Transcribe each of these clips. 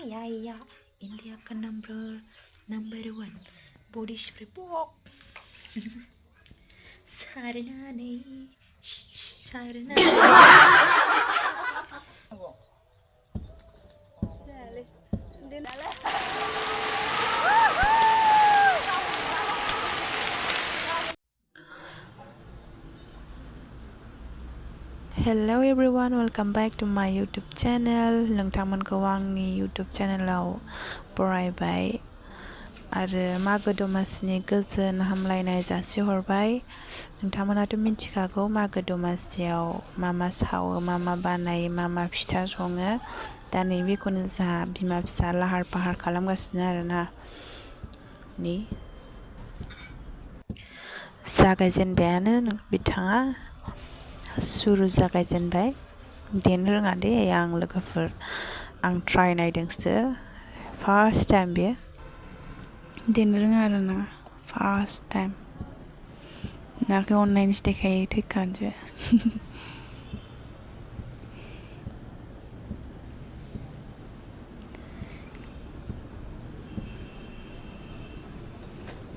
या या इंडिया का number 1 body spray pock सारनानै Hello everyone, welcome back to my YouTube channel. नोंथांमोनखौ आंनि YouTube channelआव बरायबाय आरो मागो दमासिनि गोजोन हामलायनाय जासिहरबाय। नोंथांमोनाथ' मिथिखागौ मागो दमासियाव मा सावो, मा बानायो, मा फिथा सङो। दा नैबेखौनो जोंहा बिमा फिसा लाहार फाहार खालामगासिनो आरोना। नै जागायजेनबायानो बिथाङा सुरु जागायजेनबाय। देनो रोङा दे आं लोगोफोर, आं ट्राइ नायदोंसो, फार्स्ट टाइम बेयो देनो रोङा आरोना, फार्स्ट टाइम। नाखौ अननायनिसो देखायो थैखानोसै।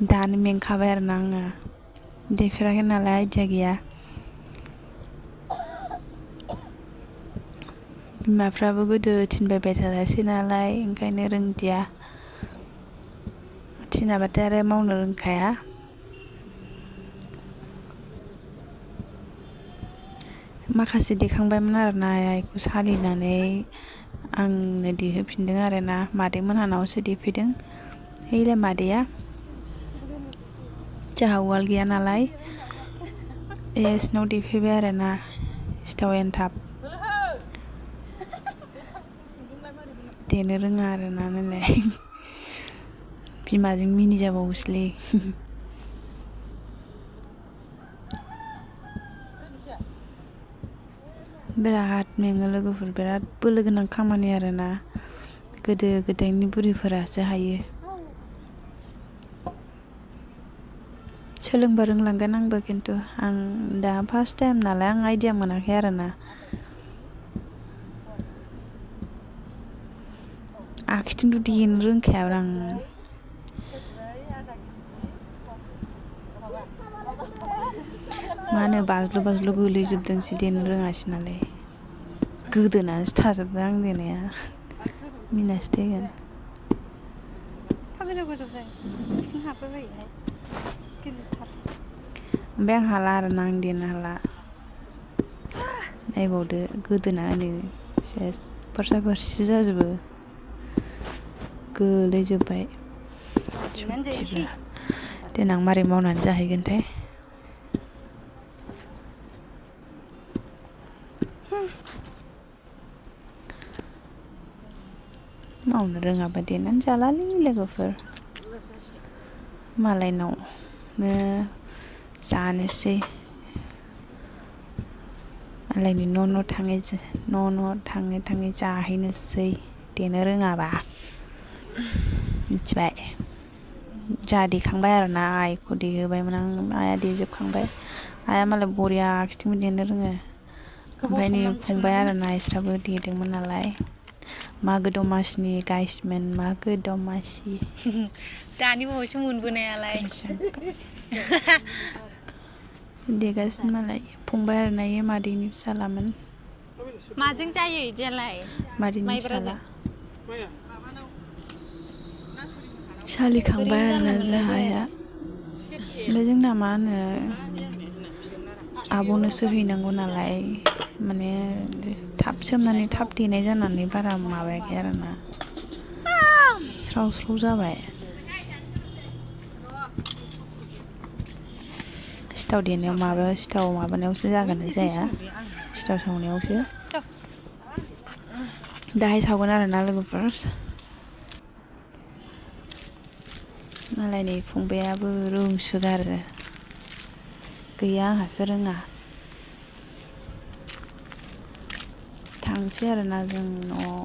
दानो मेंखाबाय आरोना आङो, देफेराखै नालाय आइडिया गैया। बिमाफ्राबो गोदो थिनबाय थारासै नालाय ओंखायनो रोंदिया। थिनाबाथाय आरो मावनो रोंखाया। माखासे देखांबायमोन आरोना आइखौ सालिनानै आंनो देहोफिनदों आरोना। मादै मोनहानावसो देफैदों। हैलाय मादैया जोंहा उवाल गैया नालाय एसिनाव देफैबाय आरोना सिथाव एन्थाब। देनो रोङा आरोना नालाय बिमाजों मिनिजाबावोसोलै। बिराद मेङो लोगोफोर, बिराद बोलो गोनां खामानि आरोना। गोदो गोदायनि बुरैफोरासो हायो। सोलोंबा रोंलांगोन आंबो, खिन्थु आं दा फार्स्ट टाइम नालाय आं आइडिया मोनाखै आरोना। आखिथिंथ' देनो रोंखायाब्रा आं। मा होनो बाज्ल' गोलैजोबदोंसो, देनो रोङासै नालाय। गोदोनासो थाजोबदों आं देनाया, मिनासो थैगोन। ओमफ्राय आं हाला आरोना, आं देनो हाला। नायबावदो गोदोना ओरै सेस फोरसा फोरसि जाजोबो, गोलैजोब्बाय सयथिबो। देनां मारै मावनानै जाहैगोनथाय। मावनो रोङाबा देनानै जालालै लोगोफोर, मालायनावनो जानोसै। मालायनि न' थाङै जाहैनोसै देनो रोङाबा, मिथिबाय। जोंहा देखांबाय आरोना, आइखौ देहोबायमोन आं, आइआ देजोबखांबाय। आइआ मालाय बरिया आखिथिंबो देनो रोङो। ओमफ्राय नै फंबाय आरोना, इसराबो देदोंमोन नालाय। मागो दमासिनि गाइसमोन, मागो दमासि। दानि बावैसो मोनबोनायालाय देगासिनो मालाय फंबाय आरोना, इयो मादैनि फिसालामोन। माजों जायो इदियालाय? मादैनि फिसाला। सालिखांबाय आरोना जोंहा आइया। ओमफ्राय जोंना मा होनो आब'नोसो हैनांगौ नालाय, माने थाब सोमनानै थाब देनाय जानानै बारा माबायाखै आरोना, स्राव जाबाय। सिथाव देनायाव सिथाव माबानायावसो जागोन ना जाया, सिथाव सावनायावसो। दाहाय सावगोन आरोना लोगोफोर। मालाय नै फंबायाबो रोंसोगारो, गैया आंहासो रोङा। थांसै आरोना जों न'आव,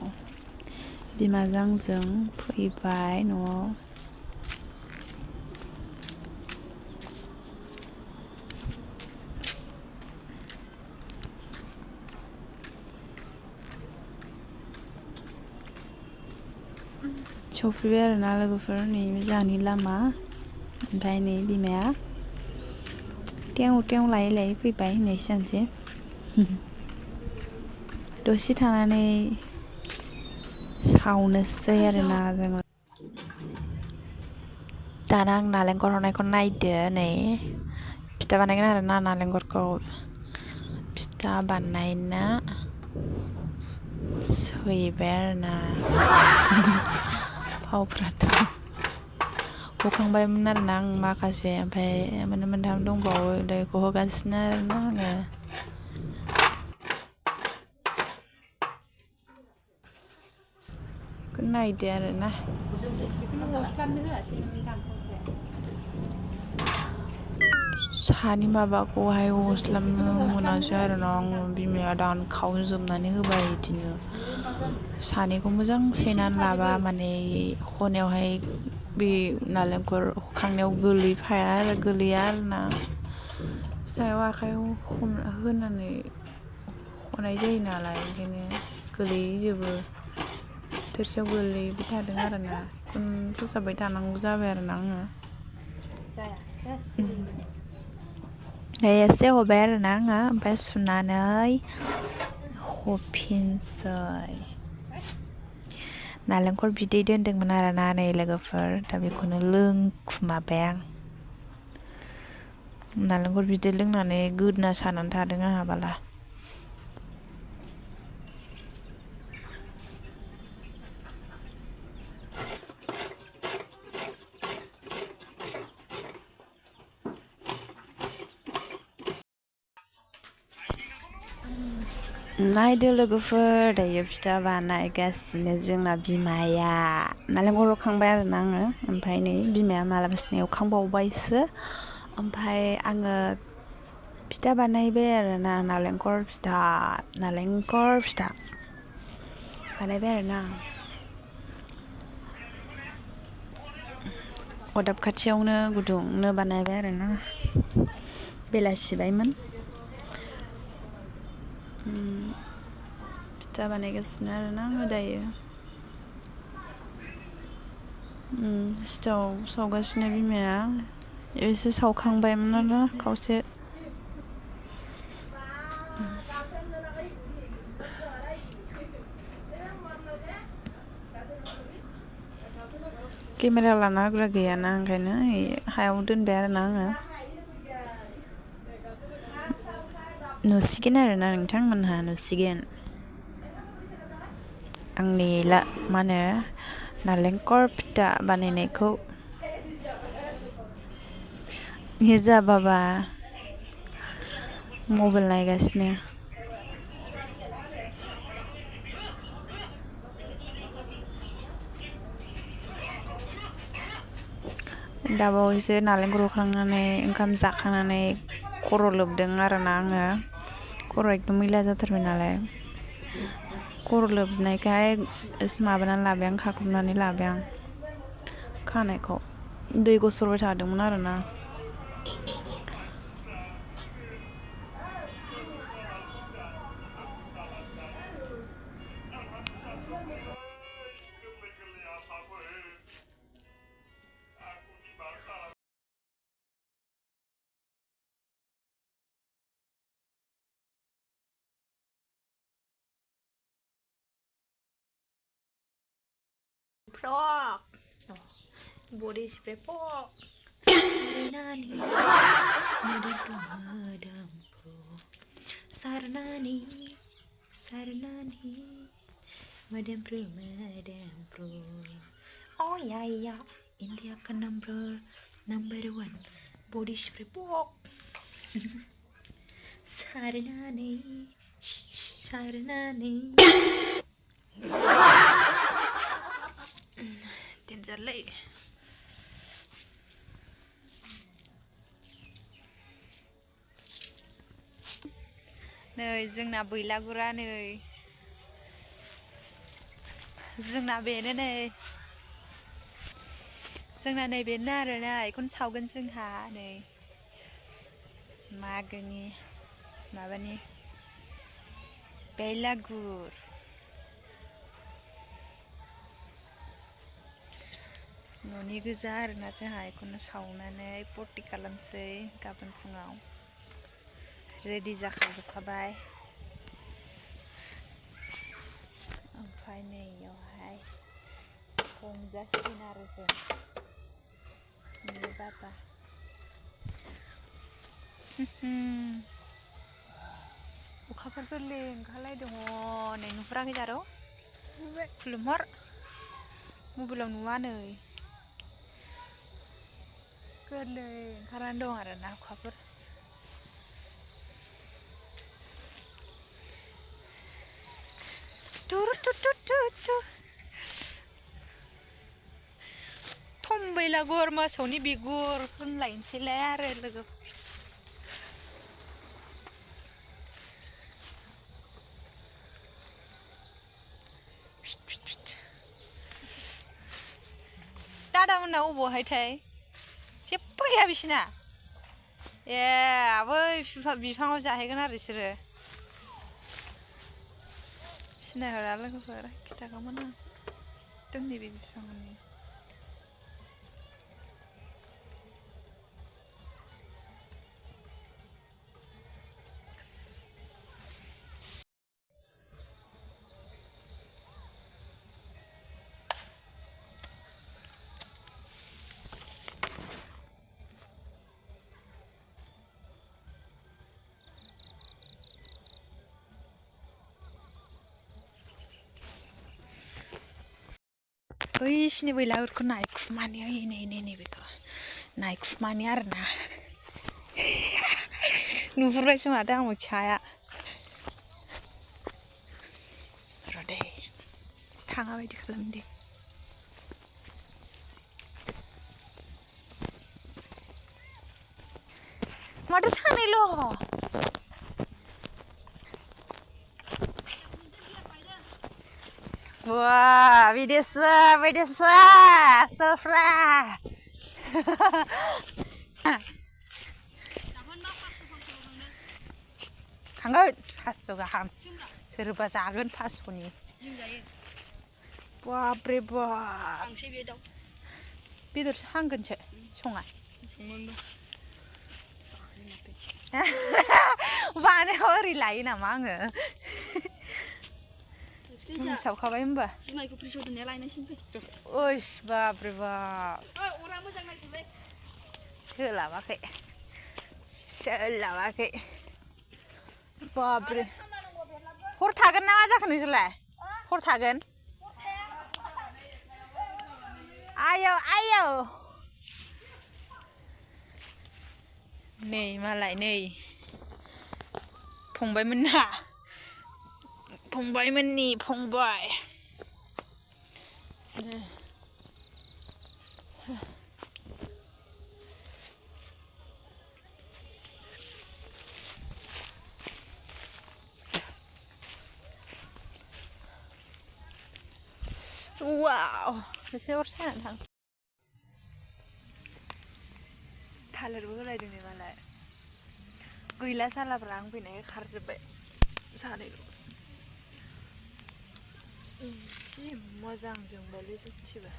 बिमाजों आंजों फैबाय न'आव। सफैबाय आरोना लोगोफोर नै जोंहानि लामा ओमफ्राय नै बिमाया टेव लायै लायै फैबाय होननायसो जानोसै दसे थानानै सावनोसै आरोना जों दाना आं नालेंखर हरनायखौ नायदो नै फिथा बानायगोन आरोना नालेंखरखौ फिथा बानायना सैबाय आरोना फावफ्राथ' हखांबायमोन आरोना आं माखासे ओमफ्राय मोनथाम दंबावो बेखौ होगासिनो आरोना आङो बेखौ नायदो आरोना सानि माबाखौहाय हस्लाबनो मोनासै आरोना आङो बिमाया दानखावजोबनानै होबाय बिदिनो सानिखौ मोजां सैनानै लाबा माने हनायावहाय बे नालेंखर हुखांनायाव गोलैया आरोना सायाव आखाइ होनानै हनाय जायो नालाय ओंखायनो गोलैजोबो थोरसियाव गोलैबाय थादों आरोना बेखौनो फोसाबबाय थानांगौ जाबाय आरोना आङो एसे हबाय आरोना आङो ओमफ्राय सुनानै हफिनसै नालेंखर बिदै दोनदोंमोन आरोना नै लोगोफोर दा बेखौनो लोंखुमाबाय आं नालेंखर बिदै लोंनानै गोदना सानानै थादों आंहा बाला नायदो लोगोफोर दायो फिथा बानायगासिनो जोंना बिमाया नालेंखर हरखांबाय आरोना आङो ओमफ्राय नै बिमाया मालाबासिनो एवखांबावबायसो ओमफ्राय आङो फिथा बानायबाय आरोना नालेंखर फिथा बानायबाय आरोना अरदाब खाथियावनो गुदुंनो बानायबाय आरोना बेलासिबायमोन फिथा बानायगासिनो आरोना आङो दायो सिथाव सावगासिनो बिमाया एसे सावखांबायमोन आरो खावसे केमेरा लाना होग्रा गैयाना ओंखायनो हायाव दोनबाय आरोना आङो नुसिगोन आरोना नोंथांमोनहा नुसिगोन आंनि मा होनो नालेंखर फिथा बानायनायखौ जा बाबा मबाइल नायगासिनो दाबावैसो नालेंखर हखांनानै ओंखाम जाखांनानै खर' लोबदों आरोना आङो खर' एकदम मैला जाथारबाय नालाय खर' लोबनायखाय माबानानै लाबाय आं खाख्लुबनानै लाबाय आं खानायखौ दै गसरबाय थादोंमोन आरोना Frog. body spray pok Sarnani Madam Pro oh yeah India ka number 1 body spray pok Sarnani Denjarलै नै जोंना बैलागुरा नै जोंना बेनो नै जोंना नै बेनो आरोना बेखौनो सावगोन जोंहा नै मागोनि माबानि बेलागुर न'नि गोजा आरोना जोंहा बेखौनो सावनानै पार्टि खालामसै गाबोन फुङाव रेडि जाखाजोबखाबाय ओमफ्राय नै इयावहाय संजासिगोन आरो जों बाबा अखाफोर गोरलै ओंखारलायदों नै नुहुराखै जारौ खुलुमहर मबाइलाव नुवा नै गोरलै ओंखारनानै दं आरोना अखाफोर थंबैला गर मोसौनि बिगुर होनलायनोसैलाय आरो लोगो दादामोनना अबावहायथाय जेबो गैया बिसिना ए बै बिफाङाव जाहैगोन आरो बिसोरो सिनायहरा लोगोफोर खिथागौमोन आं दोननि बे बिफांनि बैसिनि बैलाफोरखौ नायखुमानि ओइ नै बेखौ नायखुमानि आरोना नुहुरबायसो माथो आं मोखाया र' दे थाङा बायदि खालामदे माथो सानैल' Wah, biasa, Sofra. Hangat, pasu gaham. Serba jagan pasu ni. Wah, breba. Bidur hanggan cek, songa. Mana hari lain namanya. सावखाबाय होमबा जुमायखौ फ्रिजआव दोननाया लायनांसिगोन फै ओइस बाब्रे बाब अरा मोजां नायसोलै सोलाबाखै बाब्रे हर थागोन ना मा जाखो नोंसोरलाय हर थागोन आयौ नै मालाय नै फंबायमोनहा फंबायमोननि फंबाय वाव एसे अर सायनानै थांसै थालिरबो होलायदों नै मालाय गैला सालाब्रा आं फैनाय खारजोब्बाय सानैल' जि मोजां जोंबायलै सयथिबो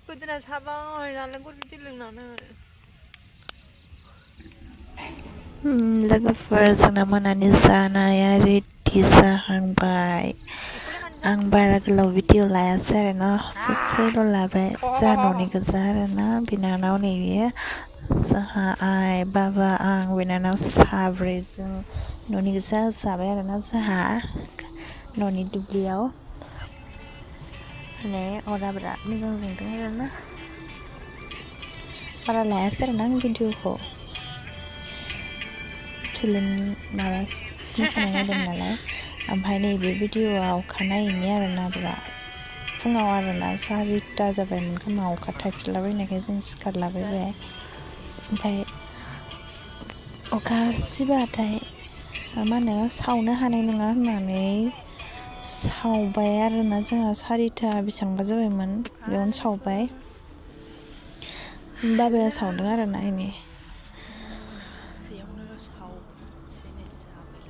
गोदोना साबाय नालेंखर बिदै लोंनानै लोगोफोर जोंना मोनानि जानाया रेडि जाहांबाय आं बारा गोलाव भिडिअ लायासै आरोना ससेल' लाबाय जा न'नि गोजा आरोना बिनानाव नैबे जोंहा आइ बाबा आं बिनानाव साब्रैजों न'नि गोजा जाबाय आरोना जोंहा न'नि दुब्लियाव माने अरा बिराद मोजां जोंदों आरोना बारा लायासै आरोना आं भिडिअखौ फिल्म माबा मोसानाय नायदों नालाय ओमफ्राय नैबे भिडिअआव अखानायैनि आरोना बिराद फुङाव आरोना 4:30 जाबायमोन खोमा अखा थाइफ्रिलाबायनायखाय जों सिखारलाबायबाय ओमफ्राय अखा सिबाथाय मा होनो सावनो हानाय नङा होननानै सावबाय आरोना जोंहा 4:30 बेसेबांबा जाबायमोन बेयावनो सावबाय बाबाया सावदों आरोना इनि बेयावनो सावसै नै जाबाय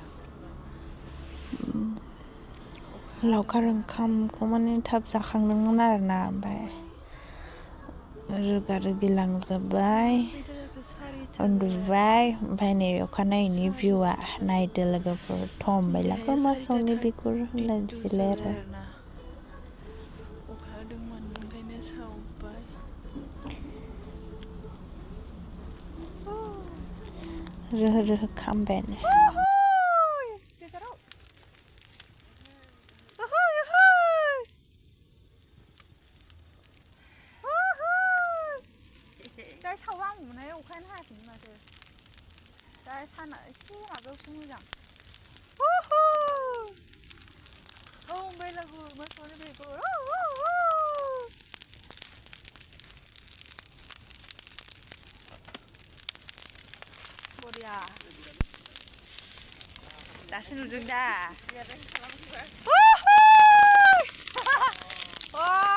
लावखार ओंखामखौ माने थाब जाखांदोंमोन आरोना ओमफ्राय रोगा रोगि लांजोब्बाय उन्दुबाय ओमफ्राय नै अखानायैनि भिउआ नायदो लोगोफोर थमबायलाबो मोसौनि बिगुर होनलायनोसैलाय आरो अखा हादोंमोन ओंखायनो सावबाय रोहो रोहो खामबायानो दा सावा आं नुनाय अखायानो हायाखैमोन माथो दा साना एसे माबायावसो मोजां ओमफ्राय लोगो मोसौनि बिगुर बरिया दासो नुदों दा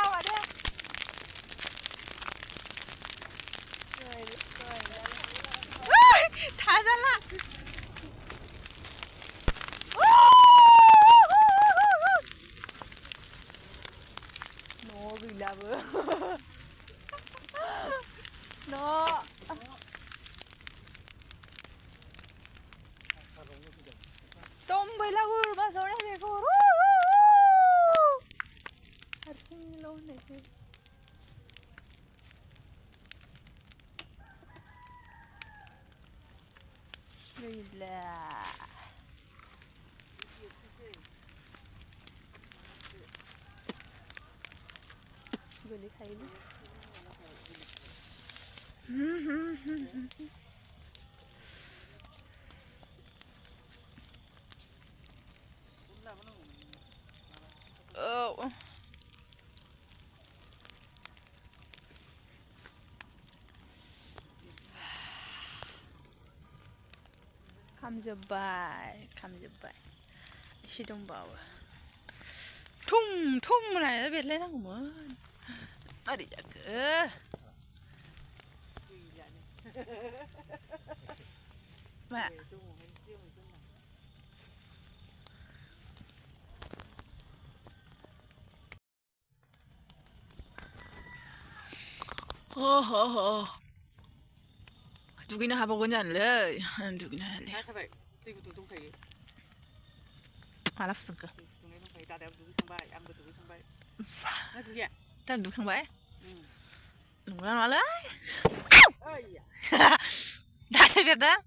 माथो थाजाला न' गैलाबो न' tombayला गुरबा सोने बेखौ हारसिंल' होननायसो गैला गोलैखायोलै औ खामजोब्बाय एसे दंबावो थुम थुम होननानै बेरलायनांगौमोन ओरै जाखो मा दुगैनो हाबावगोन जानोलै दुगैनो हायालै दै गुदुं दंखायो माला फुदुंखो दै फुदुंनाय दंखायो दादायाबो दुगैखांबाय आंबो दुगैखांबाय ना दुगैया दा दुगैखांबाय नंगौना नङालै ओइया दासो बेरदों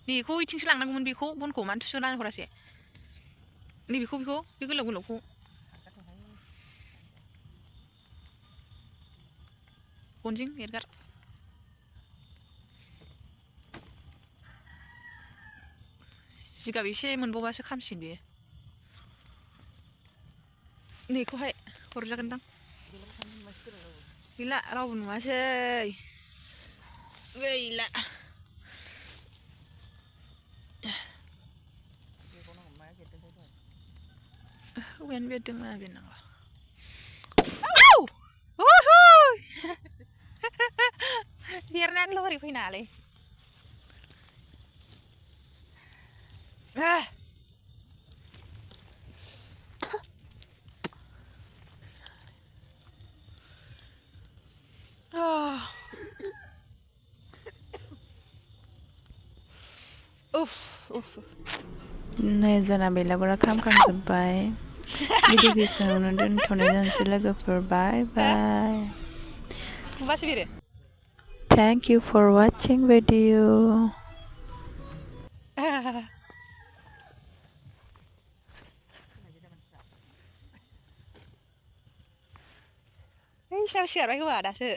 बेखौ इथिंसो लांनांगौमोन बेखौ बनखौ मानो थुसोना हरासै नैबेखौ बे गोलाव गोलावखौ गनजों एरगार जिगाब एसे मोनबावबासो खामसिन बेयो नैखौहाय हरजागोनदां गैला रावबो नुवासै गैला हौवायानो बेरदों मा बेरनांगौ बेरनानै लहरै फैनाङालै नै जोंना बेलागुरा खामखांजोब्बाय भिडिअखौ एसेयावनो दोनथ'नाय जानोसै लोगोफोर बाय बाय बुबासो बेरो thank you for watching video सिगारबाय खोमा दासो